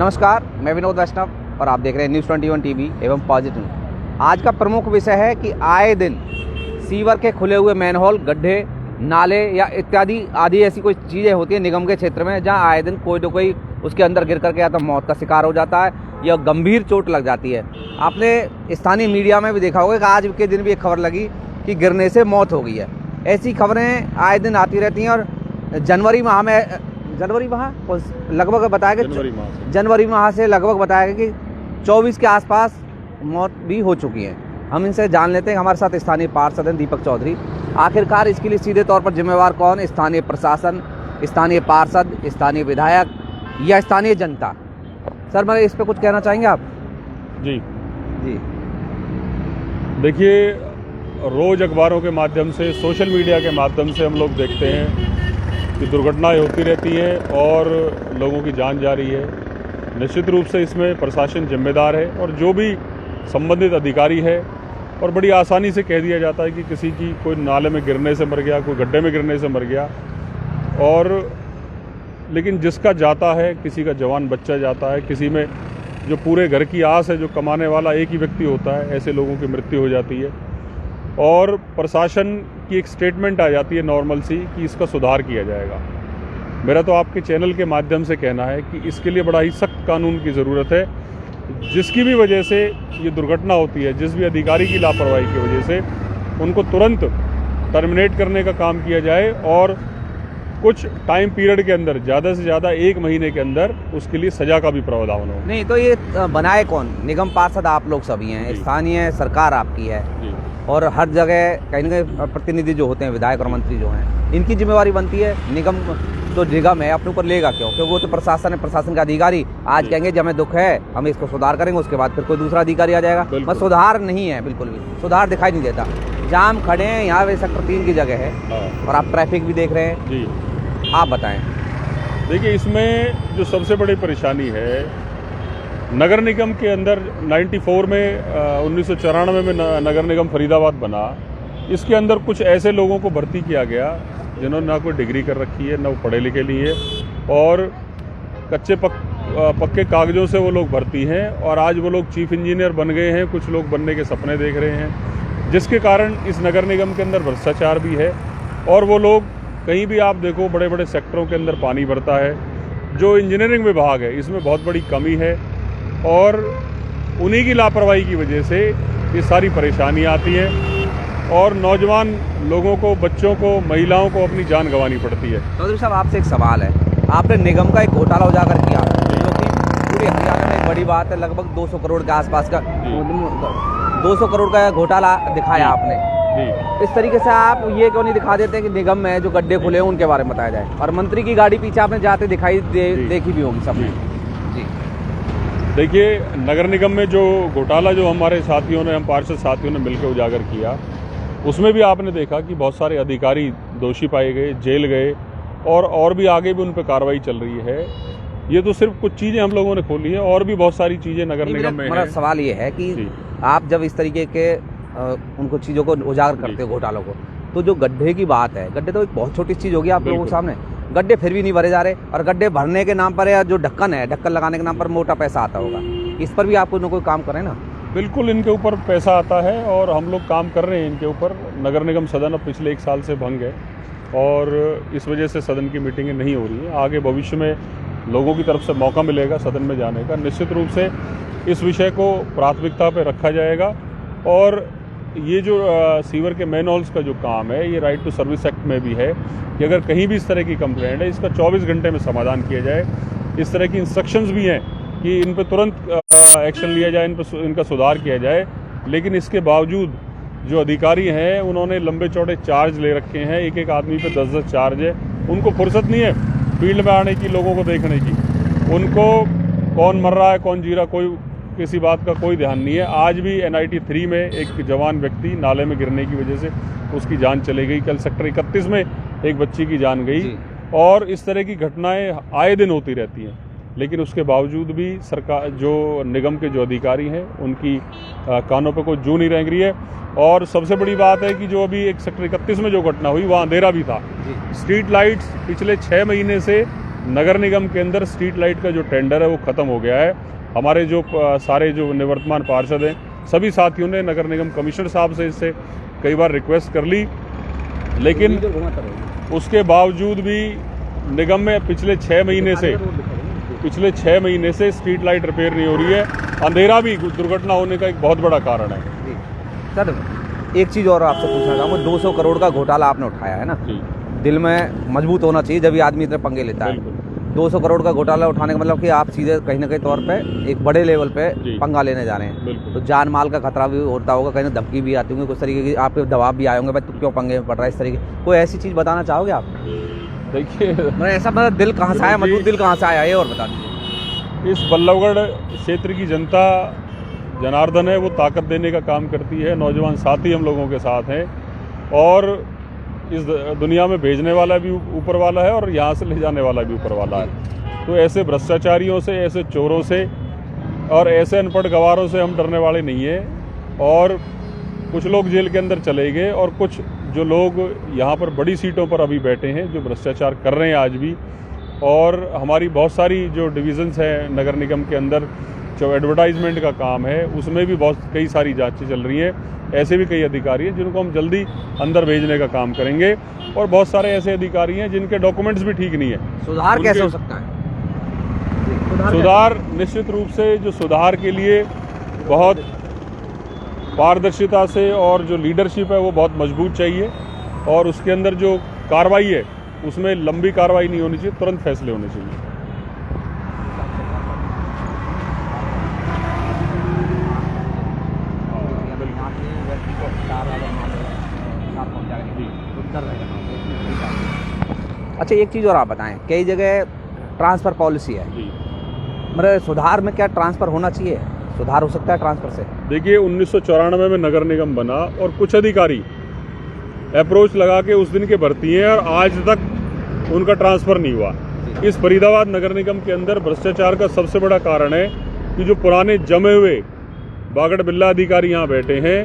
नमस्कार, मैं विनोद वैष्णव और आप देख रहे हैं न्यूज़ 21 टीवी एवं पॉजिटिव। आज का प्रमुख विषय है कि आए दिन सीवर के खुले हुए मैनहोल, गड्ढे, नाले या इत्यादि आदि ऐसी कोई चीज़ें होती हैं निगम के क्षेत्र में जहां आए दिन कोई न कोई उसके अंदर गिर करके या तो मौत का शिकार हो जाता है या गंभीर चोट लग जाती है। आपने स्थानीय मीडिया में भी देखा होगा कि आज के दिन भी एक खबर लगी कि गिरने से मौत हो गई है। ऐसी खबरें आए दिन आती रहती हैं और जनवरी माह लगभग बताया कि जनवरी माह से लगभग बताया गया कि 24 के आसपास मौत भी हो चुकी है। हम इनसे जान लेते हैं। हमारे साथ स्थानीय पार्षद हैं दीपक चौधरी। आखिरकार इसके लिए सीधे तौर पर जिम्मेवार कौन? स्थानीय प्रशासन, स्थानीय पार्षद, स्थानीय विधायक या स्थानीय जनता? सर, मैं इस पर कुछ कहना चाहेंगे आप? जी जी देखिए, रोज़ अखबारों के माध्यम से, सोशल मीडिया के माध्यम से हम लोग देखते हैं कि दुर्घटनाएं होती रहती हैं और लोगों की जान जा रही है। निश्चित रूप से इसमें प्रशासन जिम्मेदार है और जो भी संबंधित अधिकारी है, और बड़ी आसानी से कह दिया जाता है कि किसी की कोई नाले में गिरने से मर गया, कोई गड्ढे में गिरने से मर गया, और लेकिन जिसका जाता है, किसी का जवान बच्चा जाता है, किसी में जो पूरे घर की आस है, जो कमाने वाला एक ही व्यक्ति होता है, ऐसे लोगों की मृत्यु हो जाती है और प्रशासन की एक स्टेटमेंट आ जाती है नॉर्मल सी कि इसका सुधार किया जाएगा। मेरा तो आपके चैनल के माध्यम से कहना है कि इसके लिए बड़ा ही सख्त कानून की ज़रूरत है। जिसकी भी वजह से ये दुर्घटना होती है, जिस भी अधिकारी की लापरवाही की वजह से, उनको तुरंत टर्मिनेट करने का काम किया जाए और कुछ टाइम पीरियड के अंदर, ज़्यादा से ज़्यादा 1 महीने के अंदर उसके लिए सज़ा का भी प्रावधान हो। नहीं तो ये बनाए कौन? निगम पार्षद आप लोग सभी हैं, स्थानीय सरकार आपकी है और हर जगह कहीं ना कहीं प्रतिनिधि जो होते हैं, विधायक और मंत्री जो हैं, इनकी जिम्मेवारी बनती है। निगम जो निगम है अपने ऊपर लेगा क्यों? क्योंकि वो तो प्रशासन है, प्रशासन का अधिकारी। आज कहेंगे जब हमें दुख है, हम इसको सुधार करेंगे, उसके बाद फिर कोई दूसरा अधिकारी आ जाएगा। बस सुधार नहीं है, बिल्कुल भी सुधार दिखाई नहीं देता। जाम खड़े हैं यहाँ पे, सेक्टर 3 की जगह है और आप ट्रैफिक भी देख रहे हैं जी। आप बताएं। देखिए, इसमें जो सबसे बड़ी परेशानी है, नगर निगम के अंदर 94 में 1994 में नगर निगम फरीदाबाद बना। इसके अंदर कुछ ऐसे लोगों को भर्ती किया गया जिन्होंने ना कोई डिग्री कर रखी है, ना वो पढ़े लिखे नहीं है, और कच्चे पक्के कागजों से वो लोग भर्ती हैं और आज वो लोग चीफ इंजीनियर बन गए हैं, कुछ लोग बनने के सपने देख रहे हैं, जिसके कारण इस नगर निगम के अंदर भ्रष्टाचार भी है। और वो लोग कहीं भी आप देखो, बड़े बड़े सेक्टरों के अंदर पानी भरता है। जो इंजीनियरिंग विभाग है, इसमें बहुत बड़ी कमी है और उन्हीं की लापरवाही की वजह से ये सारी परेशानी आती है और नौजवान लोगों को, बच्चों को, महिलाओं को अपनी जान गंवानी पड़ती है। चौधरी साहब, आपसे एक सवाल है। आपने निगम का एक घोटाला उजागर किया जो कि पूरे हरियाणा में एक बड़ी बात है। लगभग 200 करोड़ के आसपास का 200 करोड़ का घोटाला दिखाया आपने जी। इस तरीके से आप ये क्यों नहीं दिखा देते कि निगम में जो गड्ढे खुले हैं उनके बारे में बताया जाए? और मंत्री की गाड़ी पीछे आपने जाते दिखाई देखी भी होगी सबने जी। देखिए, नगर निगम में जो घोटाला जो हमारे साथियों ने, हम पार्षद साथियों ने मिलकर उजागर किया, उसमें भी आपने देखा कि बहुत सारे अधिकारी दोषी पाए गए, जेल गए और भी आगे भी उन पर कार्रवाई चल रही है। ये तो सिर्फ कुछ चीज़ें हम लोगों ने खोली हैं, और भी बहुत सारी चीज़ें नगर निगम में हैं। सवाल ये है कि आप जब इस तरीके के उनको चीज़ों को उजागर करते हो, घोटालों को, तो जो गड्ढे की बात है, गड्ढे तो एक बहुत छोटी चीज़ होगी आप लोगों के सामने। गड्ढे फिर भी नहीं भरे जा रहे और गड्ढे भरने के नाम पर या जो ढक्कन है, ढक्कन लगाने के नाम पर मोटा पैसा आता होगा। इस पर भी आप कोई ना कोई काम करें ना। बिल्कुल, इनके ऊपर पैसा आता है और हम लोग काम कर रहे हैं इनके ऊपर। नगर निगम सदन अब पिछले 1 साल से भंग है और इस वजह से सदन की मीटिंगें नहीं हो रही हैं। आगे भविष्य में लोगों की तरफ से मौका मिलेगा सदन में जाने का। निश्चित रूप से इस विषय को प्राथमिकता पर रखा जाएगा और ये जो सीवर के मैनहोल्स का जो काम है, ये राइट टू सर्विस एक्ट में भी है कि अगर कहीं भी इस तरह की कंप्लेंट है, इसका 24 घंटे में समाधान किया जाए। इस तरह की इंस्ट्रक्शंस भी हैं कि इन पर तुरंत एक्शन लिया जाए, इनका सुधार किया जाए। लेकिन इसके बावजूद जो अधिकारी हैं, उन्होंने लंबे चौड़े चार्ज ले रखे हैं। एक आदमी पे 10-10 चार्ज है। उनको फुर्सत नहीं है फील्ड में आने की, लोगों को देखने की। उनको कौन मर रहा है, कौन जी रहा, कोई किसी बात का कोई ध्यान नहीं है। आज भी NIT 3 में एक जवान व्यक्ति नाले में गिरने की वजह से उसकी जान चली गई। कल सेक्टर 31 में एक बच्ची की जान गई और इस तरह की घटनाएं आए दिन होती रहती हैं। लेकिन उसके बावजूद भी सरकार, जो निगम के जो अधिकारी हैं, उनकी कानों पर कोई जू नहीं रेंग रही है। और सबसे बड़ी बात है कि जो अभी एक सेक्टर 31 में जो घटना हुई, वहाँ अंधेरा भी था। स्ट्रीट लाइट्स पिछले 6 महीने से नगर निगम के अंदर स्ट्रीट लाइट का जो टेंडर है वो ख़त्म हो गया है। हमारे जो सारे जो निवर्तमान पार्षद हैं सभी साथियों ने नगर निगम कमिश्नर साहब से इससे कई बार रिक्वेस्ट कर ली, लेकिन उसके बावजूद भी निगम में पिछले 6 महीने से स्ट्रीट लाइट रिपेयर नहीं हो रही है। अंधेरा भी दुर्घटना होने का एक बहुत बड़ा कारण है। सर एक चीज़ और आपसे पूछना चाहूँगा, 200 करोड़ का घोटाला आपने उठाया है ना, दिल में मजबूत होना चाहिए जब ये आदमी इतने पंगे लेता है। 200 करोड़ का घोटाला उठाने का मतलब कि आप सीधे कहीं ना कहीं तौर पे एक बड़े लेवल पे पंगा लेने जा रहे हैं, तो जान माल का खतरा भी होता होगा, कहीं ना धमकी भी आती होंगी, कुछ तरीके की आपके दबाव भी आए होंगे, भाई तू क्यों पंगे में पड़ रहा है, इस तरीके कोई ऐसी चीज़ बताना चाहोगे आप? देखिए, ऐसा मतलब दिल कहाँ से आया, मजबूत दिल कहाँ से आया, ये और बता दीजिए। इस बल्लभगढ़ क्षेत्र की जनता जनार्दन है, वो ताकत देने का काम करती है। नौजवान साथी हम लोगों के साथ हैं और इस दुनिया में भेजने वाला भी ऊपर वाला है और यहाँ से ले जाने वाला भी ऊपर वाला है। तो ऐसे भ्रष्टाचारियों से, ऐसे चोरों से और ऐसे अनपढ़ गवारों से हम डरने वाले नहीं हैं। और कुछ लोग जेल के अंदर चले गए और कुछ जो लोग यहाँ पर बड़ी सीटों पर अभी बैठे हैं जो भ्रष्टाचार कर रहे हैं आज भी। और हमारी बहुत सारी जो डिविजन्स हैं नगर निगम के अंदर, जो एडवर्टाइजमेंट का काम है उसमें भी बहुत कई सारी जांचें चल रही हैं। ऐसे भी कई अधिकारी हैं जिनको हम जल्दी अंदर भेजने का काम करेंगे और बहुत सारे ऐसे अधिकारी हैं जिनके डॉक्यूमेंट्स भी ठीक नहीं है। सुधार कैसे हो सकता है? सुधार निश्चित रूप से जो सुधार के लिए बहुत पारदर्शिता से और जो लीडरशिप है वो बहुत मजबूत चाहिए और उसके अंदर जो कार्रवाई है उसमें लंबी कार्रवाई नहीं होनी चाहिए, तुरंत फैसले होने चाहिए। अच्छा एक चीज़ और आप बताएं, कई जगह ट्रांसफ़र पॉलिसी है, मतलब सुधार में क्या ट्रांसफ़र होना चाहिए, सुधार हो सकता है ट्रांसफ़र से? देखिए 1994 में नगर निगम बना और कुछ अधिकारी अप्रोच लगा के उस दिन के भर्ती हैं और आज तक उनका ट्रांसफ़र नहीं हुआ। इस फरीदाबाद नगर निगम के अंदर भ्रष्टाचार का सबसे बड़ा कारण है कि जो पुराने जमे हुए बागड़ बिल्ला अधिकारी यहाँ बैठे हैं,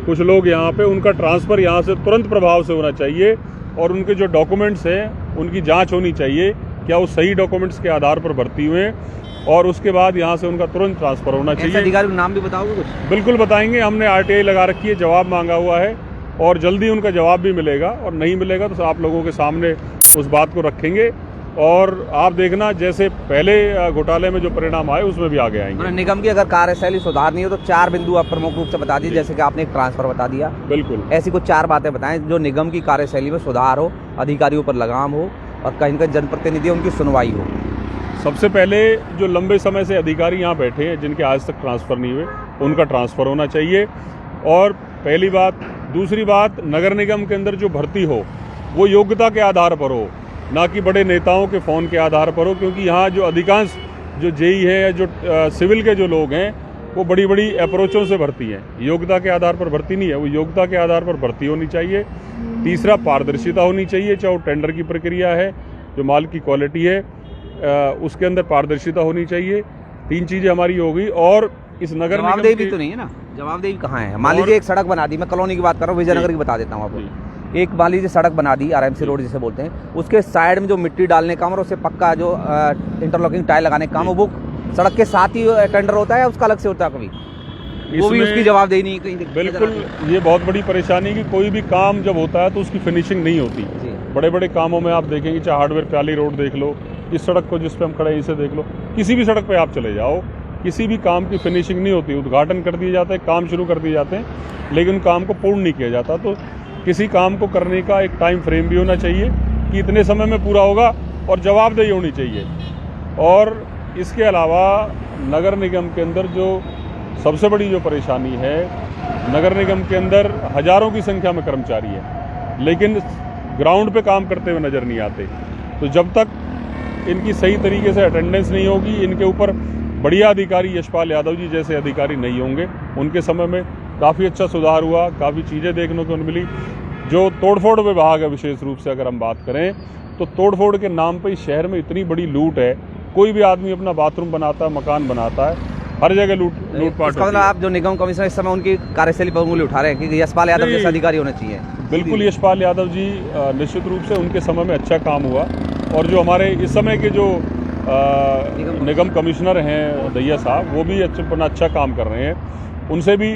कुछ लोग यहाँ पे, उनका ट्रांसफ़र यहाँ से तुरंत प्रभाव से होना चाहिए और उनके जो डॉक्यूमेंट्स हैं उनकी जांच होनी चाहिए, क्या वो सही डॉक्यूमेंट्स के आधार पर भर्ती हुए हैं और उसके बाद यहाँ से उनका तुरंत ट्रांसफ़र होना चाहिए। अधिकारी का नाम भी बताओगे कुछ? बिल्कुल बताएंगे, हमने RTI लगा रखी है, जवाब मांगा हुआ है और जल्दी उनका जवाब भी मिलेगा और नहीं मिलेगा तो आप लोगों के सामने उस बात को रखेंगे और आप देखना जैसे पहले घोटाले में जो परिणाम आए उसमें भी आगे आएंगे। निगम की अगर कार्यशैली सुधार नहीं हो तो 4 बिंदु आप प्रमुख रूप से बता दीजिए, जैसे कि आपने एक ट्रांसफर बता दिया, बिल्कुल ऐसी कुछ 4 बातें बताएं जो निगम की कार्यशैली में सुधार हो, अधिकारियों पर लगाम हो और कहीं ना कहीं जनप्रतिनिधि उनकी सुनवाई हो। सबसे पहले जो लंबे समय से अधिकारी यहाँ बैठे हैं जिनके आज तक ट्रांसफ़र नहीं हुए, उनका ट्रांसफ़र होना चाहिए और पहली बात। दूसरी बात, नगर निगम के अंदर जो भर्ती हो वो योग्यता के आधार पर हो, ना कि बड़े नेताओं के फ़ोन के आधार पर हो, क्योंकि यहाँ जो अधिकांश जो जेई है या जो सिविल के जो लोग हैं वो बड़ी बड़ी अप्रोचों से भर्ती हैं, योग्यता के आधार पर भर्ती नहीं है, वो योग्यता के आधार पर भर्ती होनी चाहिए। तीसरा, पारदर्शिता होनी चाहिए, चाहे वो टेंडर की प्रक्रिया है, जो माल की क्वालिटी है उसके अंदर पारदर्शिता होनी चाहिए। 3 चीज़ें हमारी होगी। और इस नगर निगम जवाबदेही तो नहीं है ना, जवाबदेही कहाँ है? मान लीजिए एक सड़क बना दी, मैं कॉलोनी की बात कर रहा हूँ, विजयनगर की बता देता हूँ आपको। एक मान लीजिए सड़क बना दी, RMC रोड जिसे बोलते हैं, उसके साइड में जो मिट्टी डालने का काम और उसे पक्का जो इंटरलॉकिंग टाइल लगाने का काम है वो सड़क के साथ ही टेंडर होता है या उसका अलग से होता है कभी? वो भी उसकी जवाबदेही नहीं कहीं? बिल्कुल, ये बहुत बड़ी परेशानी कि कोई भी काम जब होता है तो उसकी फिनिशिंग नहीं होती। बड़े बड़े कामों में आप देखेंगे, चाहे हार्डवेयर प्याली रोड देख लो, इस सड़क को जिस पे हम खड़े हैं इसे देख लो, किसी भी सड़क पे आप चले जाओ, किसी भी काम की फिनिशिंग नहीं होती। उद्घाटन कर दिए जाते हैं, काम शुरू कर दिए जाते हैं, लेकिन उन काम को पूर्ण नहीं किया जाता। तो किसी काम को करने का एक टाइम फ्रेम भी होना चाहिए कि इतने समय में पूरा होगा और जवाबदेही होनी चाहिए। और इसके अलावा नगर निगम के अंदर जो सबसे बड़ी जो परेशानी है, नगर निगम के अंदर हज़ारों की संख्या में कर्मचारी हैं लेकिन ग्राउंड पे काम करते हुए नज़र नहीं आते। तो जब तक इनकी सही तरीके से अटेंडेंस नहीं होगी, इनके ऊपर बढ़िया अधिकारी यशपाल यादव जी जैसे अधिकारी नहीं होंगे, उनके समय में काफ़ी अच्छा सुधार हुआ, काफ़ी चीज़ें देखने को मिली। जो तोड़फोड़ विभाग है, विशेष रूप से अगर हम बात करें तो तोड़फोड़ के नाम पर इस शहर में इतनी बड़ी लूट है। कोई भी आदमी अपना बाथरूम बनाता है, मकान बनाता है, हर जगह लूटपाट। मतलब आप जो निगम कमिश्नर इस समय उनकी कार्यशैली पर उंगली उठा रहे हैं कि यशपाल यादव जैसे अधिकारी होने चाहिए? बिल्कुल, यशपाल यादव जी निश्चित रूप से उनके समय में अच्छा काम हुआ और जो हमारे इस समय के जो निगम कमिश्नर हैं दैया साहब, वो भी अपना अच्छा काम कर रहे हैं। उनसे भी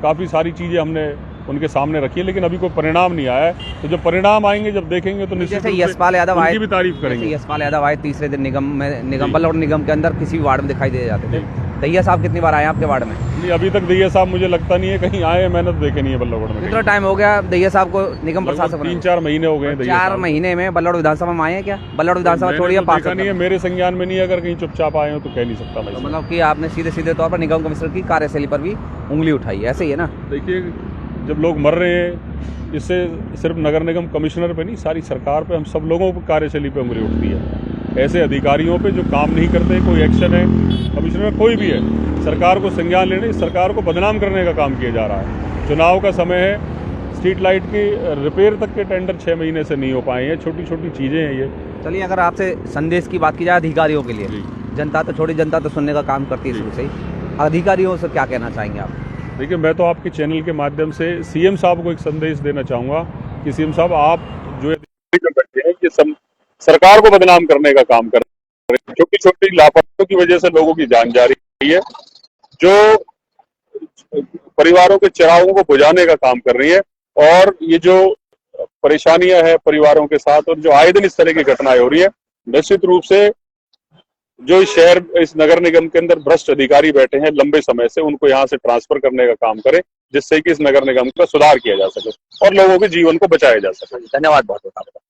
काफ़ी सारी चीज़ें हमने उनके सामने रखी है, लेकिन अभी कोई परिणाम नहीं आया है। तो जब परिणाम आएंगे, जब देखेंगे तो निश्चित जैसे रूप से यशपाल यादव आए, उनकी भी तारीफ करेंगे। यशपाल यादव आए तीसरे दिन निगम बल्लौड़ निगम के अंदर किसी भी वार्ड में दिखाई दे जाते थे। दैया साहब कितनी बार आए आपके वार्ड में? नहीं, अभी तक दैया साहब मुझे लगता नहीं है कहीं आए हैं, मैंने तो देखे नहीं है बल्लौड़ में। कितना टाइम हो गया दैया साहब को निगम प्रशासक? 3-4 महीने हो गए। 4 महीने में बल्लौड़ विधानसभा में आए हैं क्या? बल्लौड़ विधानसभा छोड़िए, पास नहीं है, मेरे संज्ञान में नहीं है। अगर कहीं चुपचाप आए हो तो कह नहीं सकता मैं। मतलब कि आपने सीधे सीधे तौर पर निगम कमिश्नर की कार्यशैली पर भी उंगली उठाई, ऐसे ही है ना? देखिए, जब लोग मर रहे हैं, इससे सिर्फ नगर निगम कमिश्नर पे नहीं, सारी सरकार पे, हम सब लोगों को कार्यशैली पे उंगली उठती है। ऐसे अधिकारियों पे जो काम नहीं करते, कोई एक्शन है, कमिश्नर कोई भी है, सरकार को संज्ञान लेने, सरकार को बदनाम करने का काम किया जा रहा है। चुनाव का समय है, स्ट्रीट लाइट की रिपेयर तक के टेंडर 6 महीने से नहीं हो पाए हैं। छोटी छोटी चीज़ें हैं ये। चलिए, अगर आपसे संदेश की बात की जाए अधिकारियों के लिए, जनता तो छोड़ी, जनता तो सुनने का काम करती है शुरू से ही, अधिकारियों से क्या कहना चाहेंगे आप? देखिए, मैं तो आपके चैनल के माध्यम से सीएम साहब को एक संदेश देना चाहूँगा कि सीएम साहब, आप जो कर सकते हैं कि सरकार को बदनाम करने का काम कर रहे हैं। छोटी छोटी लापरवाहियों की वजह से लोगों की जान जा रही है, जो परिवारों के चिरागों को बुझाने का काम कर रही है। और ये जो परेशानियां हैं परिवारों के साथ, और जो आए दिन इस तरह की घटनाएं हो रही है, निश्चित रूप से जो इस नगर निगम के अंदर भ्रष्ट अधिकारी बैठे हैं लंबे समय से, उनको यहाँ से ट्रांसफर करने का काम करें, जिससे कि इस नगर निगम का सुधार किया जा सके और लोगों के जीवन को बचाया जा सके। धन्यवाद बहुत बहुत आपका।